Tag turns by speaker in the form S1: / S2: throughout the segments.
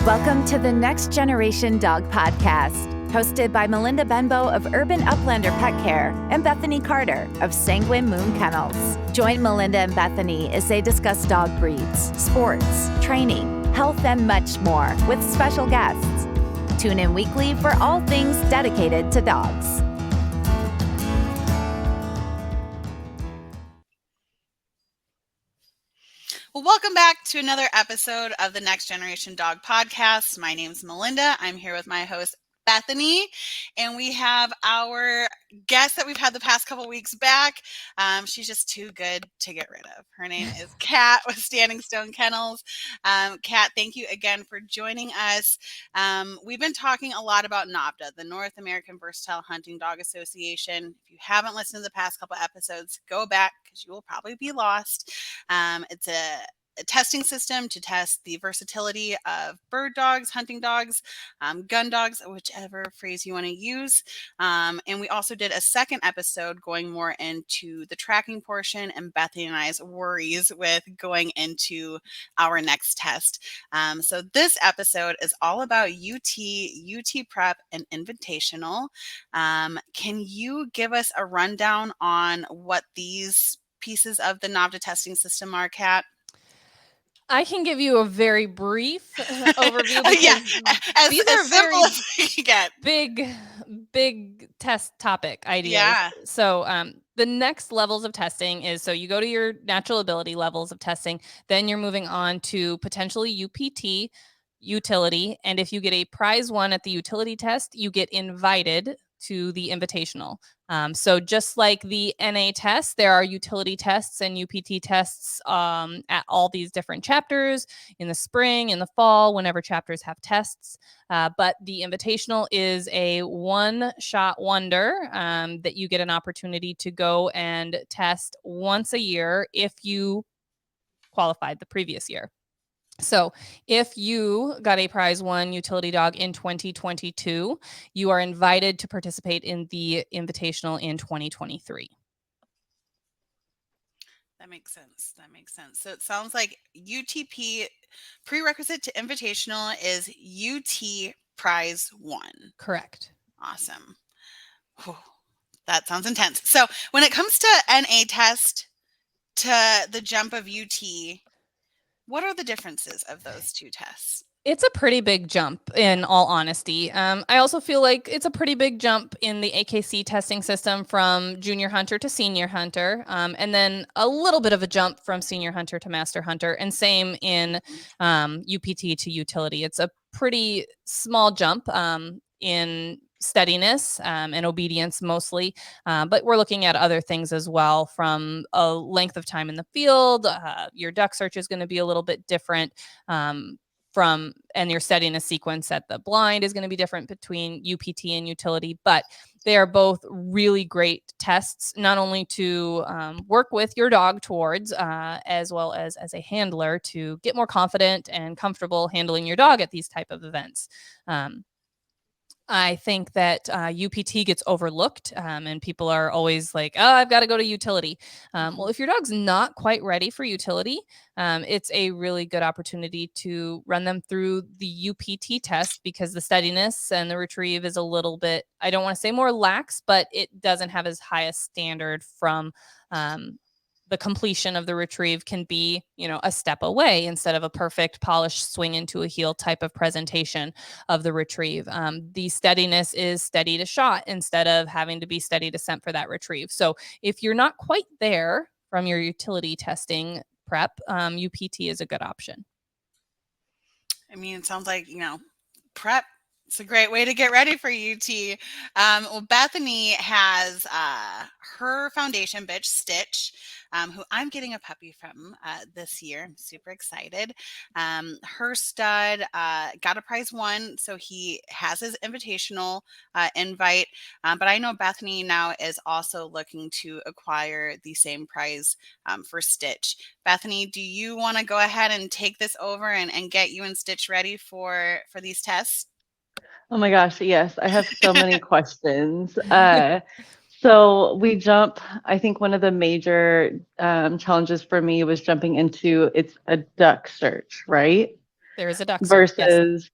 S1: Welcome to the Next Generation Dog Podcast, hosted by Melinda Benbow of Urban Uplander Pet Care and Bethany Carter of Sanguine Moon Kennels. Join Melinda and Bethany as they discuss dog breeds, sports, training, health, and much more with special guests. Tune in weekly for all things dedicated to dogs.
S2: Well, welcome back to another episode of the Next Generation Dog Podcast. My name's Melinda. I'm here with my host, Bethany, and we have our guest that we've had the past couple weeks back. She's just too good to get rid of. Her name is Kat with Standing Stone Kennels. Kat, thank you again for joining us. We've been talking a lot about NAVHDA, the North American Versatile Hunting Dog Association. If you haven't listened to the past couple episodes, go back because you will probably be lost. It's a testing system to test the versatility of bird dogs, hunting dogs, gun dogs, whichever phrase you want to use. And we also did a second episode going more into the tracking portion and Bethany and I's worries with going into our next test. So this episode is all about UT prep, and invitational. Can you give us a rundown on what these pieces of the NAVHDA testing system are, Kat?
S3: I can give you a very brief overview
S2: because
S3: these are
S2: simple
S3: very
S2: as you get.
S3: big test topic ideas.
S2: Yeah.
S3: So the next levels of testing is, so you go to your natural ability levels of testing, then you're moving on to potentially UPT, utility, and if you get a prize one at the utility test, you get invited to the invitational. So just like the NA tests, there are utility tests and UPT tests at all these different chapters in the spring, in the fall, whenever chapters have tests. But the invitational is a one-shot wonder that you get an opportunity to go and test once a year if you qualified the previous year. So if you got a prize one utility dog in 2022, you are invited to participate in the invitational in 2023.
S2: That makes sense. So it sounds like UTP prerequisite to invitational is UT prize one.
S3: Correct.
S2: Awesome. Whew, that sounds intense. So when it comes to NA test to the jump of UT, what are the differences of those two tests?
S3: It's a pretty big jump, in all honesty. I also feel like it's a pretty big jump in the AKC testing system from junior hunter to senior hunter, and then a little bit of a jump from senior hunter to master hunter, and same in UPT to utility. It's a pretty small jump in steadiness and obedience mostly, but we're looking at other things as well, from a length of time in the field. Your duck search is going to be a little bit different, and your steadiness sequence at the blind is going to be different between UPT and utility, but they are both really great tests, not only to work with your dog towards, as well as a handler to get more confident and comfortable handling your dog at these type of events. I think that UPT gets overlooked, and people are always like, oh, I've got to go to utility. Well, if your dog's not quite ready for utility, it's a really good opportunity to run them through the UPT test, because the steadiness and the retrieve is a little bit, I don't want to say more lax, but it doesn't have as high a standard from the completion of the retrieve can be, a step away instead of a perfect polished swing into a heel type of presentation of the retrieve. The steadiness is steady to shot instead of having to be steady to scent for that retrieve. So if you're not quite there from your utility testing prep, UPT is a good option.
S2: I mean, it sounds like, prep. It's a great way to get ready for UT. Well, Bethany has her foundation bitch, Stitch, who I'm getting a puppy from this year. I'm super excited. Her stud got a prize one, so he has his invitational invite. But I know Bethany now is also looking to acquire the same prize for Stitch. Bethany, do you want to go ahead and take this over and get you and Stitch ready for these tests?
S4: Oh my gosh, yes. I have so many questions. So we jump, I think one of the major challenges for me was jumping into, it's a duck search, right?
S3: There is a duck search. Yes.
S4: versus,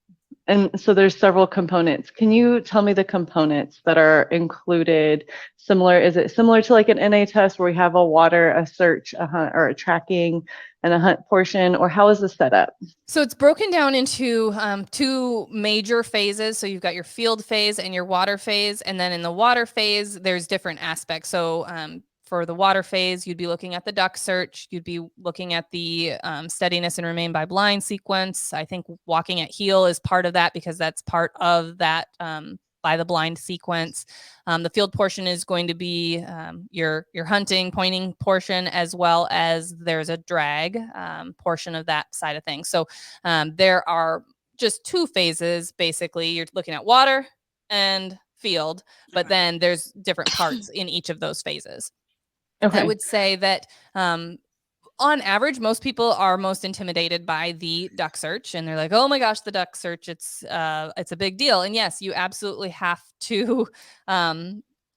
S4: and so there's several components. Can you tell me the components that are included? Is it similar to like an NA test where we have a water, a search, a hunt, or a tracking and a hunt portion, or how is the setup?
S3: So it's broken down into two major phases. So you've got your field phase and your water phase. And then in the water phase, there's different aspects. So for the water phase, you'd be looking at the duck search. You'd be looking at the steadiness and remain by blind sequence. I think walking at heel is part of that because that's part of that by the blind sequence. The field portion is going to be your hunting, pointing portion, as well as there's a drag portion of that side of things. So there are just two phases, basically. You're looking at water and field, but then there's different parts in each of those phases.
S4: Okay.
S3: I would say that on average, most people are most intimidated by the duck search, and they're like, "Oh my gosh, the duck search! It's a big deal." And yes, you absolutely have to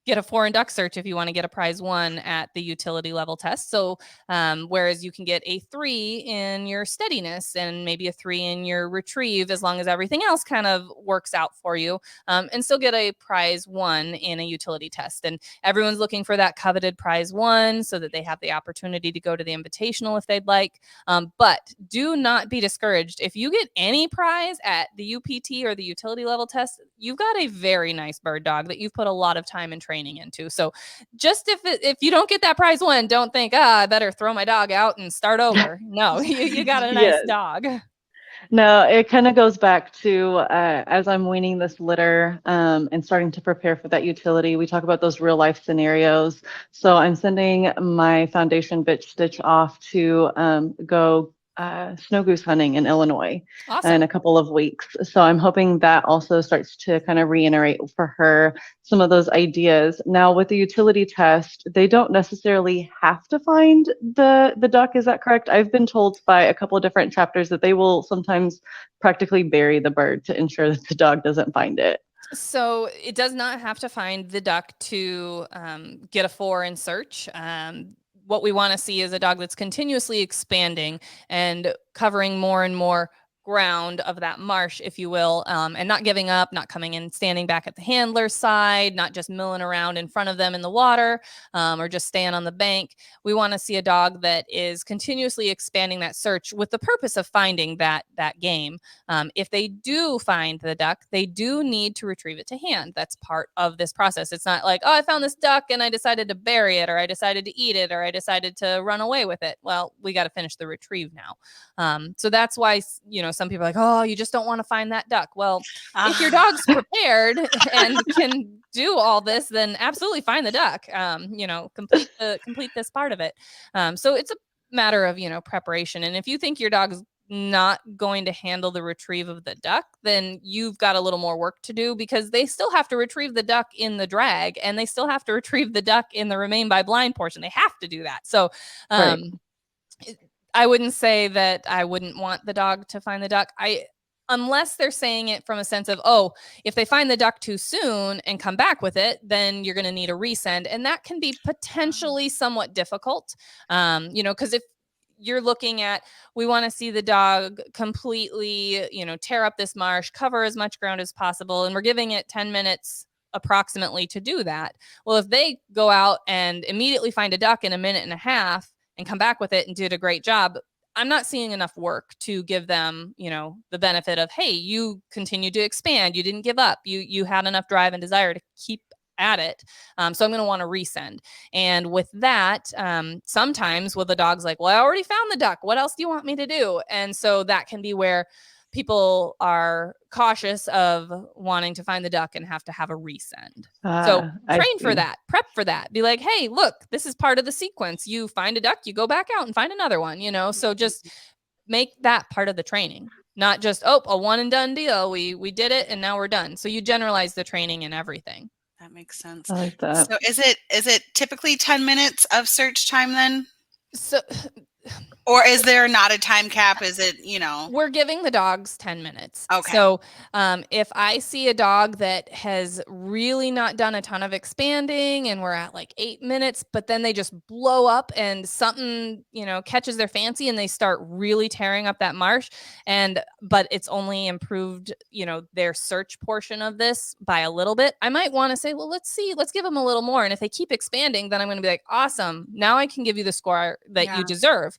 S3: get a 4 in duck search if you want to get a prize 1 at the utility level test. So whereas you can get a 3 in your steadiness and maybe a 3 in your retrieve, as long as everything else kind of works out for you, and still get a prize 1 in a utility test. And everyone's looking for that coveted prize 1 so that they have the opportunity to go to the invitational if they'd like. But do not be discouraged. If you get any prize at the UPT or the utility level test, you've got a very nice bird dog that you've put a lot of time and training into. So just if you don't get that prize 1, don't think, I better throw my dog out and start over. No, you got a nice dog.
S4: No, it kind of goes back to as I'm weaning this litter and starting to prepare for that utility, we talk about those real life scenarios. So I'm sending my foundation bitch stitch off to go snow goose hunting in Illinois in a couple of weeks. So I'm hoping that also starts to kind of reiterate for her some of those ideas. Now with the utility test, they don't necessarily have to find the duck. Is that correct? I've been told by a couple of different chapters that they will sometimes practically bury the bird to ensure that the dog doesn't find it.
S3: So it does not have to find the duck to get a 4 in search. What we want to see is a dog that's continuously expanding and covering more and more ground of that marsh, if you will, and not giving up, not coming in, standing back at the handler's side, not just milling around in front of them in the water, or just staying on the bank. We want to see a dog that is continuously expanding that search with the purpose of finding that game. If they do find the duck, they do need to retrieve it to hand. That's part of this process. It's not like, I found this duck and I decided to bury it, or I decided to eat it, or I decided to run away with it. Well, we got to finish the retrieve now. So that's why, some people are like, you just don't want to find that duck. Well, if your dog's prepared and can do all this, then absolutely find the duck. Complete this part of it. So it's a matter of, preparation. And if you think your dog's not going to handle the retrieve of the duck, then you've got a little more work to do, because they still have to retrieve the duck in the drag, and they still have to retrieve the duck in the remain by blind portion. They have to do that. So, right. I wouldn't say that I wouldn't want the dog to find the duck. Unless they're saying it from a sense of, if they find the duck too soon and come back with it, then you're going to need a resend. And that can be potentially somewhat difficult, because if you're looking at, we want to see the dog completely, tear up this marsh, cover as much ground as possible, and we're giving it 10 minutes approximately to do that. Well, if they go out and immediately find a duck in a minute and a half and come back with it and did a great job, I'm not seeing enough work to give them, the benefit of, hey, you continued to expand. You didn't give up. You had enough drive and desire to keep at it. So I'm going to want to resend. And with that, sometimes with the dog's like, well, I already found the duck. What else do you want me to do? And so that can be where people are cautious of wanting to find the duck and have to have a resend. So train for that, prep for that. Be like, hey, look, this is part of the sequence. You find a duck, you go back out and find another one, so just make that part of the training, not just, a one and done deal. We did it and now we're done. So you generalize the training and everything.
S2: That makes sense.
S4: I like that.
S2: So is it typically 10 minutes of search time then?
S3: So
S2: Or is there not a time cap? Is it,
S3: We're giving the dogs 10 minutes.
S2: Okay.
S3: So if I see a dog that has really not done a ton of expanding and we're at like 8 minutes, but then they just blow up and something, catches their fancy and they start really tearing up that marsh, but it's only improved, their search portion of this by a little bit, I might want to say, well, let's give them a little more. And if they keep expanding, then I'm going to be like, awesome, now I can give you the score that you deserve.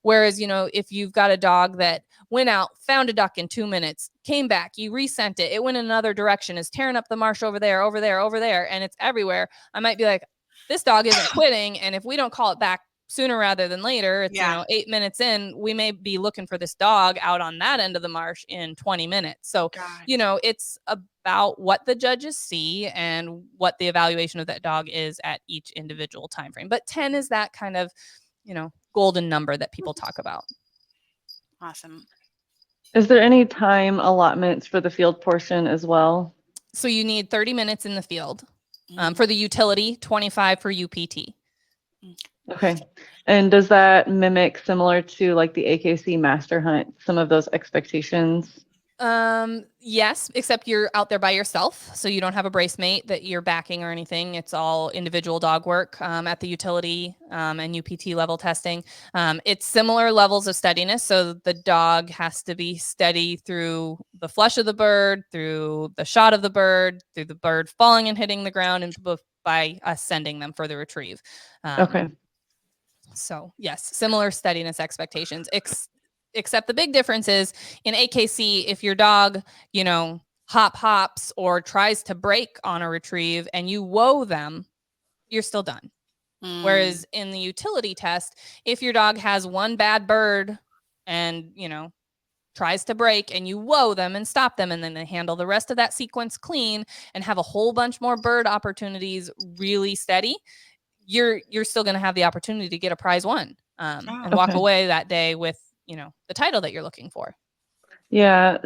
S3: Whereas, if you've got a dog that went out, found a duck in 2 minutes, came back, you resent it, it went in another direction, is tearing up the marsh over there, and it's everywhere, I might be like, this dog isn't quitting. And if we don't call it back sooner rather than later, it's, 8 minutes in, we may be looking for this dog out on that end of the marsh in 20 minutes. So, it's about what the judges see and what the evaluation of that dog is at each individual time frame. But 10 is that kind of, golden number that people talk about.
S2: Awesome.
S4: Is there any time allotments for the field portion as well?
S3: So you need 30 minutes in the field for the utility, 25 for UPT.
S4: Okay. And does that mimic similar to like the AKC master hunt, some of those expectations?
S3: Yes, except you're out there by yourself. So you don't have a brace mate that you're backing or anything. It's all individual dog work at the utility and UPT level testing. It's similar levels of steadiness. So the dog has to be steady through the flush of the bird, through the shot of the bird, through the bird falling and hitting the ground, and by us sending them for the retrieve.
S4: Okay.
S3: So yes, similar steadiness expectations, except the big difference is in AKC, if your dog, hops or tries to break on a retrieve and you whoa them, you're still done. Whereas in the utility test, if your dog has one bad bird and, tries to break and you whoa them and stop them, and then they handle the rest of that sequence clean and have a whole bunch more bird opportunities really steady, you're still going to have the opportunity to get a prize one and walk away that day with, the title that you're looking for.
S4: Yeah.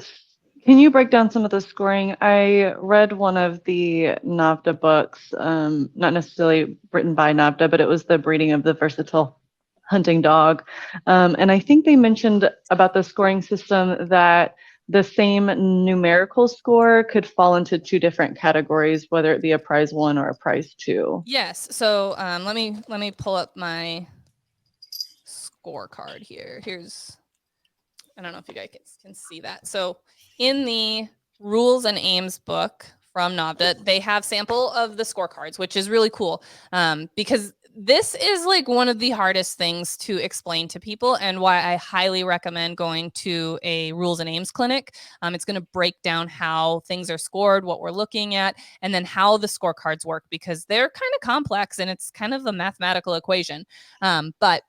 S4: Can you break down some of the scoring? I read one of the NAVDA books, not necessarily written by NAVDA, but it was the breeding of the versatile hunting dog. And I think they mentioned about the scoring system that the same numerical score could fall into two different categories, whether it be a prize one or a prize two.
S3: Yes. So let me pull up my scorecard here. I don't know if you guys can see that. So in the rules and aims book from NAVDA, they have sample of the scorecards, which is really cool because this is like one of the hardest things to explain to people, and why I highly recommend going to a rules and aims clinic. It's going to break down how things are scored, what we're looking at, and then how the scorecards work, because they're kind of complex and it's kind of a mathematical equation. But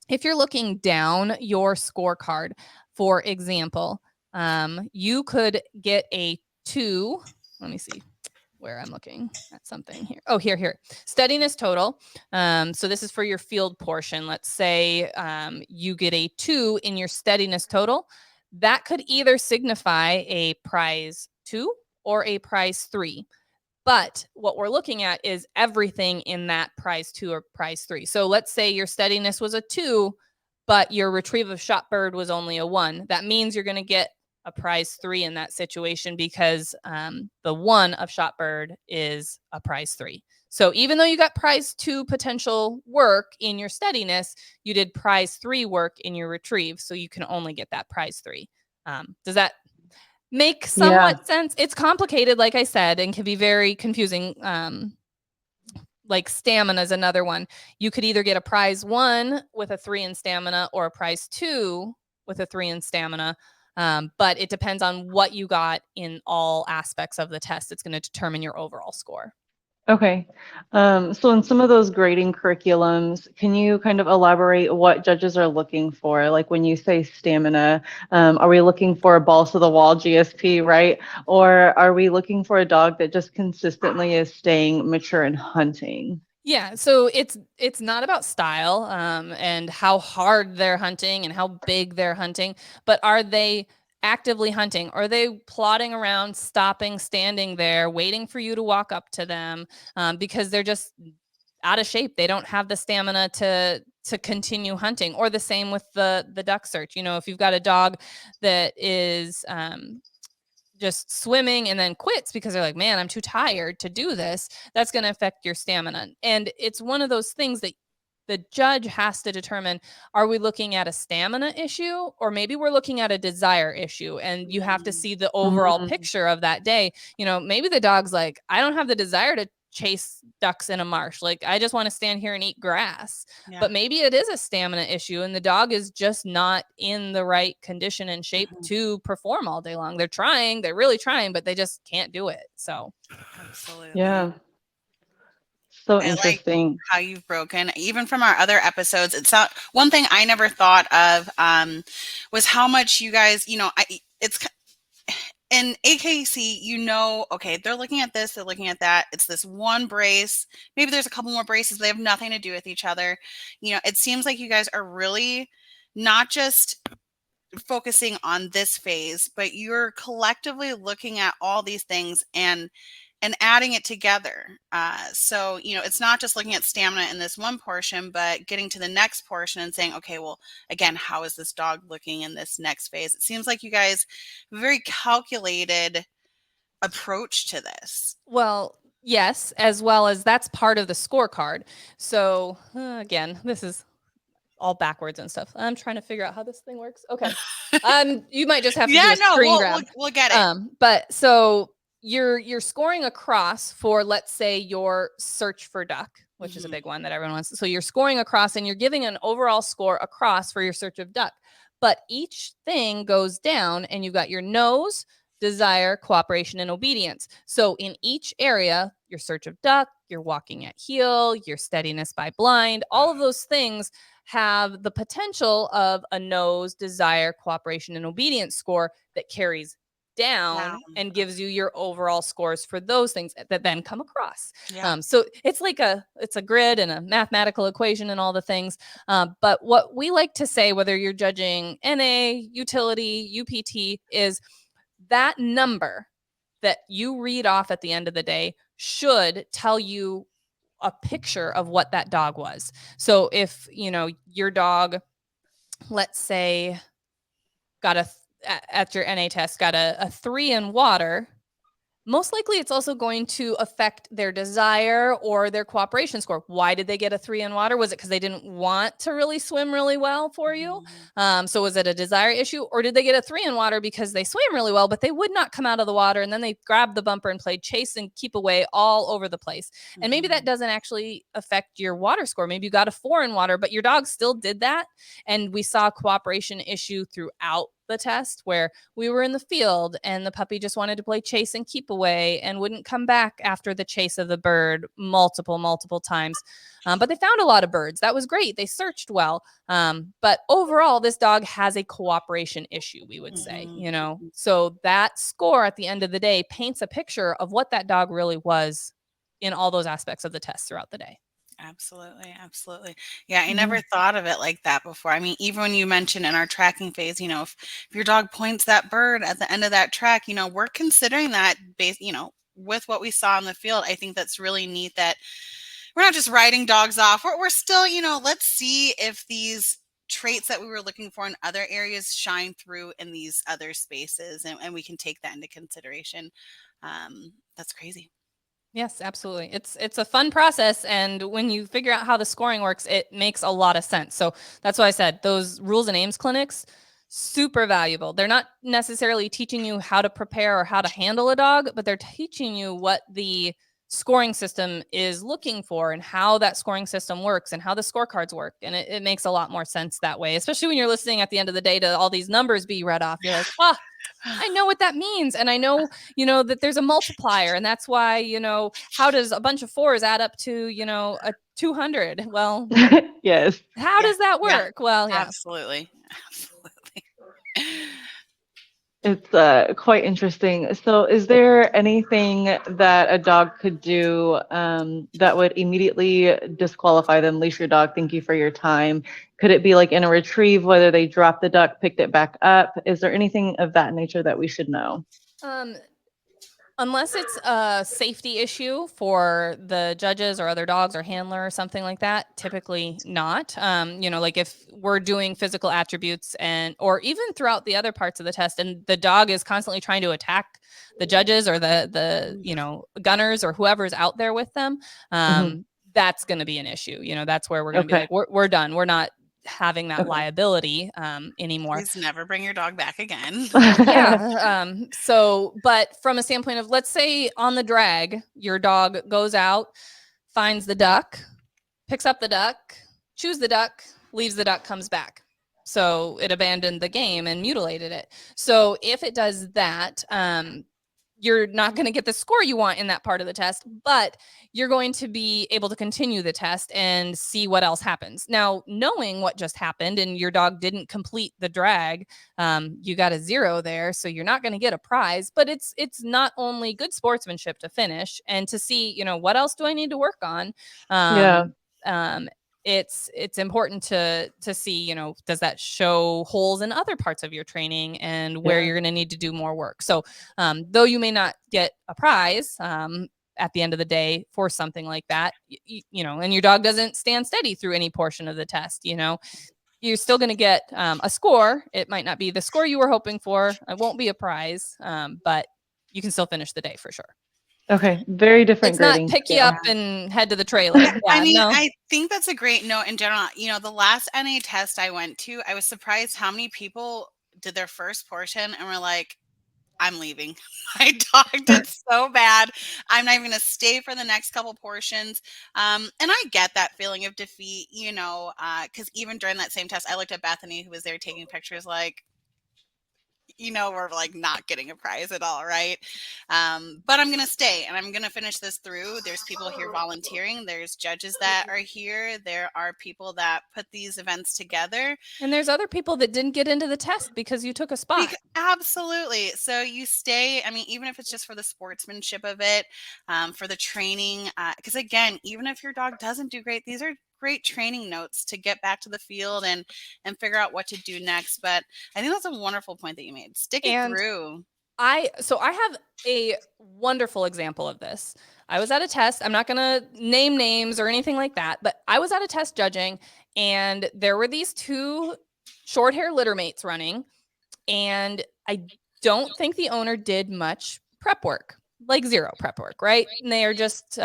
S3: if you're looking down your scorecard, for example, you could get a 2. Let me see where I'm looking at something here. Oh, here. Steadiness total. So this is for your field portion. Let's say you get a 2 in your steadiness total. That could either signify a prize 2 or a prize 3. But what we're looking at is everything in that prize 2 or prize 3. So let's say your steadiness was a 2, but your retrieve of shot bird was only a 1. That means you're going to get a prize 3 in that situation, because the 1 of shot bird is a prize 3. So even though you got prize 2 potential work in your steadiness, you did prize 3 work in your retrieve. So you can only get that prize 3. Does that make somewhat sense? It's complicated, like I said, and can be very confusing. Like stamina is another one. You could either get a prize 1 with a 3 in stamina or a prize 2 with a 3 in stamina. But it depends on what you got in all aspects of the test. It's going to determine your overall score.
S4: Okay. So in some of those grading curriculums, can you kind of elaborate what judges are looking for? Like when you say stamina, are we looking for a balls to the wall GSP, right? Or are we looking for a dog that just consistently is staying mature and hunting?
S3: Yeah, so it's not about style and how hard they're hunting and how big they're hunting, but are they actively hunting? Are they plodding around, stopping, standing there, waiting for you to walk up to them because they're just out of shape? They don't have the stamina to continue hunting. Or the same with the duck search. You know, if you've got a dog that is just swimming and then quits because they're like, man, I'm too tired to do this, that's going to affect your stamina. And it's one of those things that the judge has to determine, are we looking at a stamina issue, or maybe we're looking at a desire issue? And you have to see the overall picture of that day. You know, maybe the dog's like, I don't have the desire to chase ducks in a marsh. Like, I just want to stand here and eat grass.
S2: Yeah.
S3: But maybe it is a stamina issue and the dog is just not in the right condition and shape to perform all day long. They're really trying, but they just can't do it. So
S2: absolutely.
S4: Yeah. So
S2: I
S4: interesting.
S2: like how you've broken, even from our other episodes. It's not one thing I never thought of was how much you guys, you know, it's in AKC, you know, okay, they're looking at this, they're looking at that. It's this one brace. Maybe there's a couple more braces. They have nothing to do with each other. You know, it seems like you guys are really not just focusing on this phase, but you're collectively looking at all these things and adding it together. So, you know, it's not just looking at stamina in this one portion, but getting to the next portion and saying, okay, well, again, how is this dog looking in this next phase? It seems like you guys have a very calculated approach to this.
S3: Well, yes, as well as that's part of the scorecard. So again, this is all backwards and stuff. I'm trying to figure out how this thing works. Okay. You might just have to do a screen grab.
S2: We'll get it.
S3: But so you're scoring across for, let's say, your search for duck, which is a big one that everyone wants. So you're scoring across and you're giving an overall score across for your search of duck. But each thing goes down and you've got your nose, desire, cooperation, and obedience. So in each area, your search of duck, your walking at heel, your steadiness by blind, all of those things have the potential of a nose, desire, cooperation, and obedience score that carries down and gives you your overall scores for those things that then come across.
S2: Yeah.
S3: So it's like it's a grid and a mathematical equation and all the things. But what we like to say, whether you're judging NA, utility, UPT, is that number that you read off at the end of the day should tell you a picture of what that dog was. So if, you know, your dog, let's say, got at your NA test, got a 3 in water, most likely it's also going to affect their desire or their cooperation score. Why did they get a 3 in water? Was it because they didn't want to really swim really well for you? So was it a desire issue? Or did they get a 3 in water because they swam really well, but they would not come out of the water, and then they grabbed the bumper and played chase and keep away all over the place? And maybe that doesn't actually affect your water score. Maybe you got a 4 in water, but your dog still did that. And we saw a cooperation issue throughout the test where we were in the field and the puppy just wanted to play chase and keep away and wouldn't come back after the chase of the bird multiple times. But they found a lot of birds. That was great. They searched well. But overall, this dog has a cooperation issue, we would say, you know. So that score at the end of the day paints a picture of what that dog really was in all those aspects of the test throughout the day.
S2: Absolutely. Absolutely. Yeah. I never thought of it like that before. I mean, even when you mentioned in our tracking phase, you know, if your dog points that bird at the end of that track, you know, we're considering that based, you know, with what we saw in the field. I think that's really neat that we're not just writing dogs off. We're still, you know, let's see if these traits that we were looking for in other areas shine through in these other spaces, and we can take that into consideration. That's crazy.
S3: Yes, absolutely. It's a fun process. And when you figure out how the scoring works, it makes a lot of sense. So that's why I said those rules and aims clinics, super valuable. They're not necessarily teaching you how to prepare or how to handle a dog, but they're teaching you what the scoring system is looking for and how that scoring system works and how the scorecards work. And it makes a lot more sense that way, especially when you're listening at the end of the day to all these numbers be read off. You're like, I know what that means. And I know, you know, that there's a multiplier, and that's why, you know, how does a bunch of 4s add up to, you know, a 200? Well,
S4: yes.
S3: How does that work? Well, yeah.
S2: Absolutely.
S4: It's quite interesting. So is there anything that a dog could do that would immediately disqualify them? Leash your dog, thank you for your time. Could it be like in a retrieve, whether they dropped the duck, picked it back up? Is there anything of that nature that we should know?
S3: Unless it's a safety issue for the judges or other dogs or handler or something like that, typically not. Like if we're doing physical attributes or even throughout the other parts of the test and the dog is constantly trying to attack the judges or the gunners or whoever's out there with them, that's going to be an issue. That's where we're going to be like, we're done. We're not having that liability anymore.
S2: Please never bring your dog back again.
S3: Yeah. But from a standpoint of, let's say on the drag, your dog goes out, finds the duck, picks up the duck, chews the duck, leaves the duck, comes back. So it abandoned the game and mutilated it. So if it does that, you're not going to get the score you want in that part of the test, but you're going to be able to continue the test and see what else happens. Now, knowing what just happened and your dog didn't complete the drag, you got a 0 there, so you're not going to get a prize, but it's not only good sportsmanship to finish and to see, what else do I need to work on? It's important to see, does that show holes in other parts of your training and where you're going to need to do more work. So though you may not get a prize at the end of the day for something like that, and your dog doesn't stand steady through any portion of the test, you're still going to get a score. It might not be the score you were hoping for. It won't be a prize, but you can still finish the day for sure.
S4: Okay, very different grading.
S3: It's not pick you up and head to the trailer. Yeah,
S2: I think that's a great note in general. The last NA test I went to, I was surprised how many people did their first portion and were like, I'm leaving. My dog did so bad. I'm not even going to stay for the next couple portions. And I get that feeling of defeat, because even during that same test, I looked at Bethany, who was there taking pictures, like, we're like not getting a prize at all, right? But I'm gonna stay and I'm gonna finish this through. There's people here volunteering. There's judges that are here. There are people that put these events together.
S3: And there's other people that didn't get into the test because you took a spot.
S2: Absolutely. So you stay. I mean, even if it's just for the sportsmanship of it, for the training, because again, even if your dog doesn't do great, these are great training notes to get back to the field and figure out what to do next. But I think that's a wonderful point that you made. Stick it through.
S3: I have a wonderful example of this. I was at a test. I'm not going to name names or anything like that, but I was at a test judging and there were these 2 short hair litter mates running. And I don't think the owner did much prep work, like 0 prep work, right? And they are just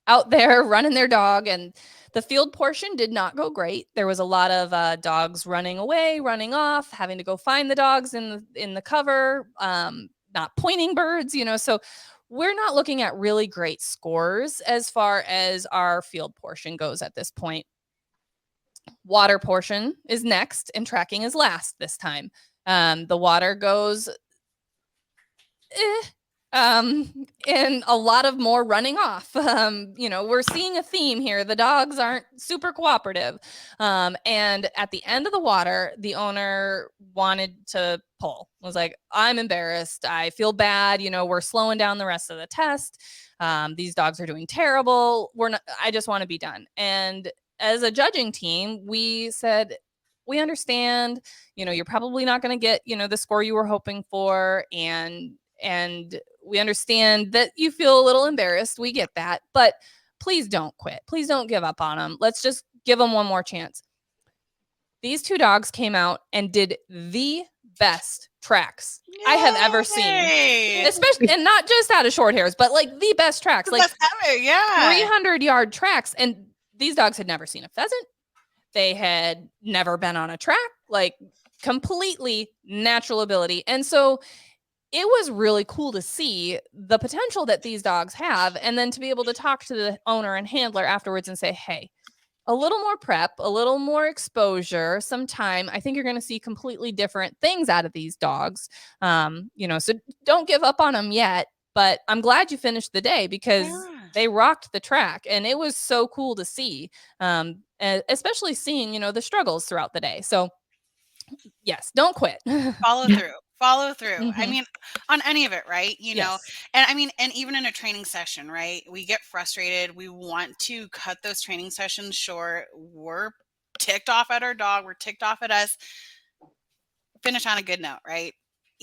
S3: out there running their dog, and the field portion did not go great. There was a lot of dogs running away, running off, having to go find the dogs in the cover, not pointing birds, so we're not looking at really great scores as far as our field portion goes at this point. Water portion is next and tracking is last this time. The water goes and a lot of more running off. We're seeing a theme here. The dogs aren't super cooperative. And at the end of the water, the owner wanted to pull. Was like, I'm embarrassed. I feel bad. We're slowing down the rest of the test. These dogs are doing terrible. I just want to be done. And as a judging team, we said, we understand, you're probably not going to get, the score you were hoping for. And we understand that you feel a little embarrassed. We get that, but please don't quit. Please don't give up on them. Let's just give them one more chance. These 2 dogs came out and did the best tracks I have ever seen, especially, and not just out of short hairs, but like the best tracks, like 300-yard tracks. And these dogs had never seen a pheasant. They had never been on a track, like completely natural ability. And so it was really cool to see the potential that these dogs have, and then to be able to talk to the owner and handler afterwards and say, hey, a little more prep, a little more exposure, some time. I think you're going to see completely different things out of these dogs. So don't give up on them yet, but I'm glad you finished the day because they rocked the track and it was so cool to see, especially seeing, the struggles throughout the day. So yes, don't quit.
S2: Follow through. Mm-hmm. I mean, on any of it, right? And I mean, and even in a training session, right? We get frustrated. We want to cut those training sessions short. We're ticked off at our dog. We're ticked off at us. Finish on a good note, right?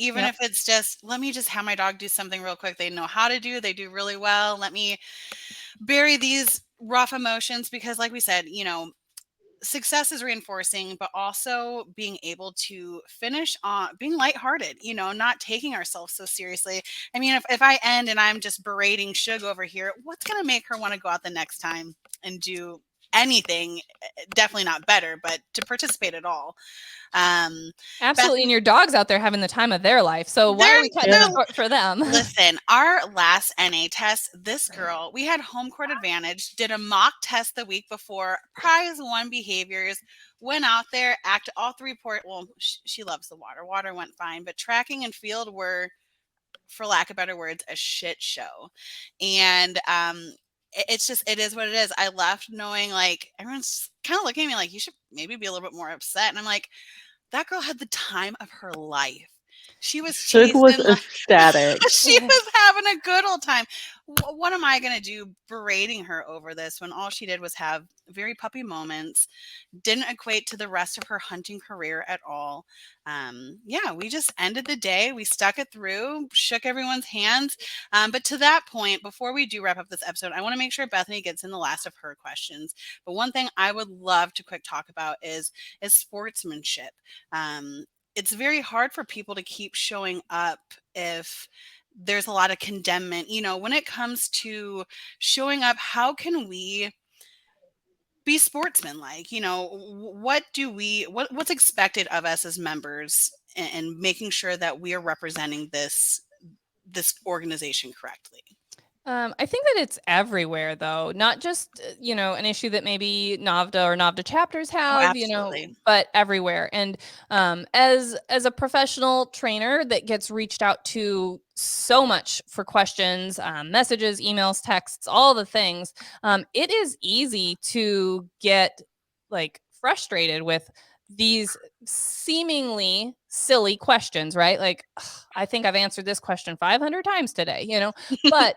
S2: Even if it's just, let me just have my dog do something real quick they know how to do, they do really well. Let me bury these rough emotions because, like we said, success is reinforcing, but also being able to finish on being lighthearted, not taking ourselves so seriously. I mean, if I end and I'm just berating Shug over here, what's going to make her want to go out the next time and do anything? Definitely not better, but to participate at all.
S3: Absolutely. And your dog's out there having the time of their life. So why are we cutting it short for them?
S2: Listen, our last NA test, this girl, we had home court advantage, did a mock test the week before, prize 1 behaviors, went out there, acted all 3 report. Well, she loves the water. Water went fine, but tracking and field were, for lack of better words, a shit show. And it is what it is. I left knowing like everyone's kind of looking at me like, you should maybe be a little bit more upset. And I'm like, that girl had the time of her life. She was
S4: ecstatic.
S2: She was having a good old time. What am I going to do berating her over this when all she did was have very puppy moments, didn't equate to the rest of her hunting career at all. We just ended the day. We stuck it through, shook everyone's hands. But to that point, before we do wrap up this episode, I want to make sure Bethany gets in the last of her questions. But one thing I would love to quick talk about is sportsmanship. It's very hard for people to keep showing up if there's a lot of condemnment. When it comes to showing up, how can we be sportsmanlike? What's expected of us as members, and making sure that we are representing this organization correctly?
S3: I think that it's everywhere, though, not just, an issue that maybe NAVDA or NAVDA chapters have, but everywhere. And as a professional trainer that gets reached out to so much for questions, messages, emails, texts, all the things, it is easy to get like frustrated with these seemingly silly questions, right? Like, I think I've answered this question 500 times today, but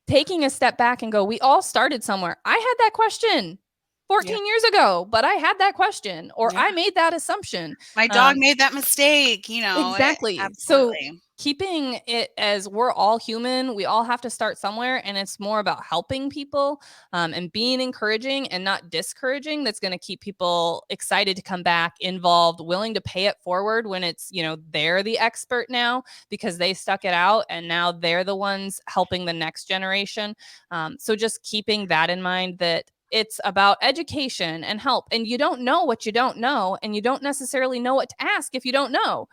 S3: taking a step back and go, we all started somewhere. I had that question 14 years ago, but I had that question, or I made that assumption.
S2: My dog made that mistake,
S3: Exactly.
S2: Absolutely.
S3: So keeping it as we're all human, we all have to start somewhere, and it's more about helping people and being encouraging and not discouraging. That's going to keep people excited to come back, involved, willing to pay it forward when it's, they're the expert now because they stuck it out and now they're the ones helping the next generation. So just keeping that in mind, that it's about education and help, and you don't know what you don't know, and you don't necessarily know what to ask if you don't know.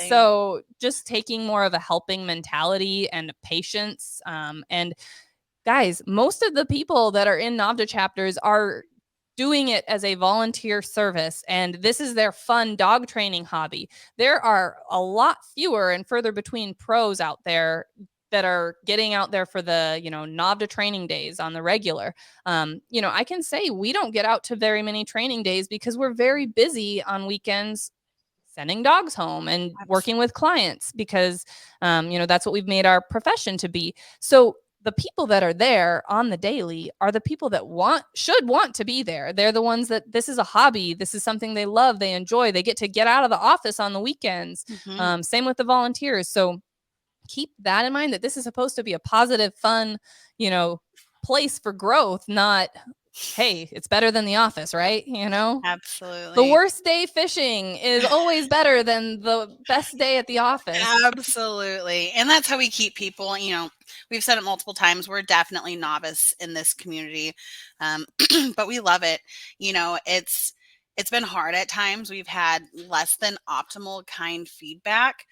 S3: So just taking more of a helping mentality and patience. And guys, most of the people that are in NAVDA chapters are doing it as a volunteer service, and this is their fun dog training hobby. There are a lot fewer and further between pros out there that are getting out there for the, NAVDA training days on the regular. I can say we don't get out to very many training days because we're very busy on weekends sending dogs home and working with clients because, that's what we've made our profession to be. So the people that are there on the daily are the people that should want to be there. They're the ones that this is a hobby. This is something they love. They enjoy. They get to get out of the office on the weekends. Same with the volunteers. So keep that in mind, that this is supposed to be a positive, fun, place for growth, not, hey, it's better than the office, right?
S2: Absolutely.
S3: The worst day fishing is always better than the best day at the office.
S2: Absolutely. And that's how we keep people, we've said it multiple times. We're definitely novice in this community. But we love it. It's been hard at times. We've had less than optimal kind feedback.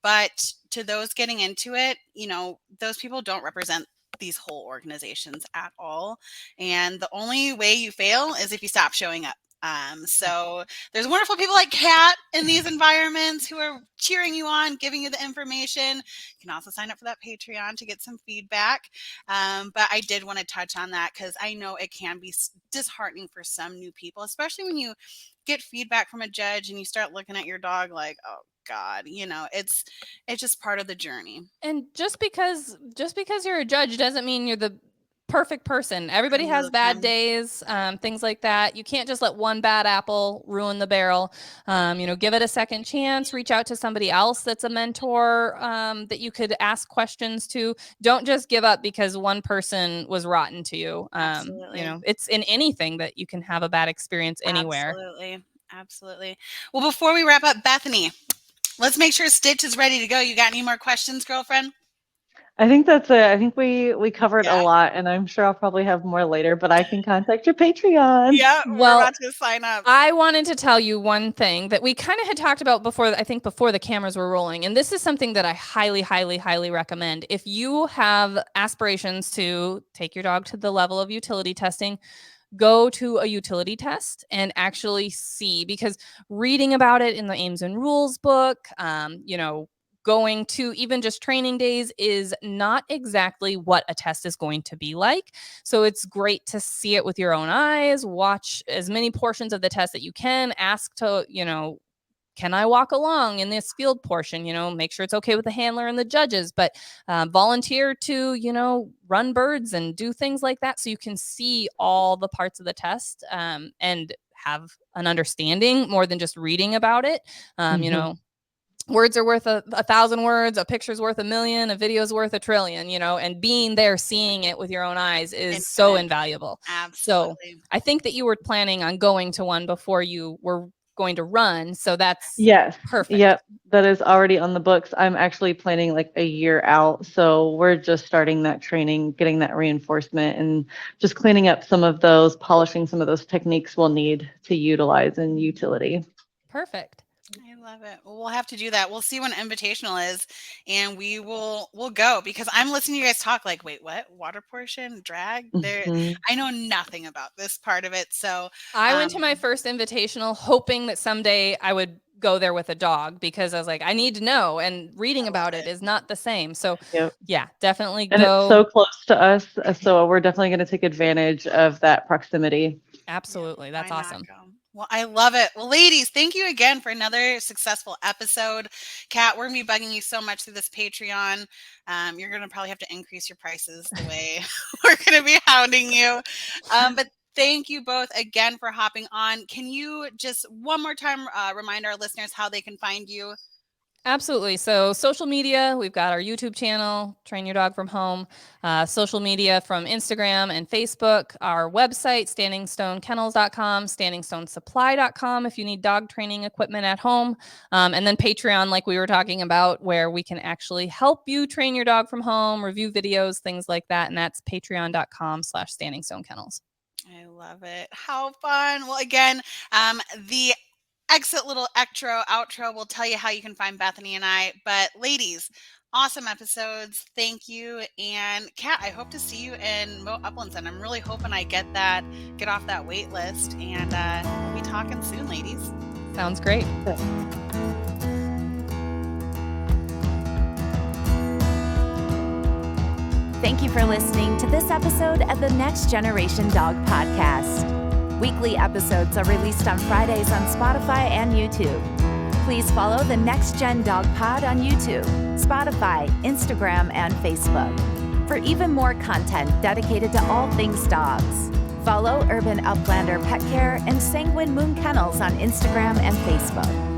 S2: But to those getting into it, those people don't represent these whole organizations at all. And the only way you fail is if you stop showing up. So there's wonderful people like Kat in these environments who are cheering you on, giving you the information. You can also sign up for that Patreon to get some feedback. But I did want to touch on that because I know it can be disheartening for some new people, especially when you get feedback from a judge and you start looking at your dog like, oh God, it's just part of the journey.
S3: And just because you're a judge doesn't mean you're the perfect person. Everybody has bad days, things like that. You can't just let one bad apple ruin the barrel. Give it a second chance. Reach out to somebody else that's a mentor that you could ask questions to. Don't just give up because one person was rotten to you.
S2: Absolutely.
S3: It's in anything that you can have a bad experience anywhere.
S2: Absolutely. Well, before we wrap up, Bethany, let's make sure Stitch is ready to go. You got any more questions, girlfriend?
S4: I think that's it. I think we covered a lot, and I'm sure I'll probably have more later, but I can contact your Patreon.
S2: Yeah, we're about to sign up.
S3: I wanted to tell you one thing that we kind of had talked about before, I think before the cameras were rolling. And this is something that I highly, highly, highly recommend. If you have aspirations to take your dog to the level of utility testing, go to a utility test and actually see, because reading about it in the aims and rules book, going to even just training days is not exactly what a test is going to be like. So it's great to see it with your own eyes, watch as many portions of the test that you can, ask to, can I walk along in this field portion? Make sure it's okay with the handler and the judges, but volunteer to, run birds and do things like that so you can see all the parts of the test and have an understanding more than just reading about it. Words are worth 1,000 words, a picture's worth 1,000,000, a video's worth 1,000,000,000, and being there, seeing it with your own eyes is so invaluable.
S2: Absolutely.
S3: So I think that you were planning on going to one before you were going to run. So that's perfect.
S4: Yep. That is already on the books. I'm actually planning like a year out. So we're just starting that training, getting that reinforcement, and just cleaning up some of those, polishing some of those techniques we'll need to utilize in utility.
S3: Perfect.
S2: I love it. Well, we'll have to do that. We'll see when Invitational is, and we'll go, because I'm listening to you guys talk like, wait, what? Water portion, drag? I know nothing about this part of it. So
S3: I went to my first Invitational hoping that someday I would go there with a dog, because I was like, I need to know, and reading about it is not the same. So yeah, definitely go.
S4: And it's so close to us. So we're definitely going to take advantage of that proximity.
S3: Absolutely. That's awesome.
S2: Well, I love it. Well, ladies, thank you again for another successful episode. Kat, we're going to be bugging you so much through this Patreon. You're going to probably have to increase your prices the way we're going to be hounding you. But thank you both again for hopping on. Can you just one more time remind our listeners how they can find you?
S3: Absolutely. So social media, we've got our YouTube channel, Train Your Dog from Home, social media from Instagram and Facebook, our website, standingstonekennels.com, standingstonesupply.com if you need dog training equipment at home, and then Patreon, like we were talking about, where we can actually help you train your dog from home, review videos, things like that. And that's patreon.com/standingstonekennels.
S2: I love it. How fun. Well, again, the exit little outro will tell you how you can find Bethany and I. But ladies, awesome episodes. Thank you. And Kat, I hope to see you in Mo Uplands. And I'm really hoping I get off that wait list. And we'll be talking soon, ladies.
S3: Sounds great.
S1: Thank you for listening to this episode of the Next Generation Dog Podcast. Weekly episodes are released on Fridays on Spotify and YouTube. Please follow the Next Gen Dog Pod on YouTube, Spotify, Instagram, and Facebook for even more content dedicated to all things dogs. Follow Urban Uplander Pet Care and Sanguine Moon Kennels on Instagram and Facebook.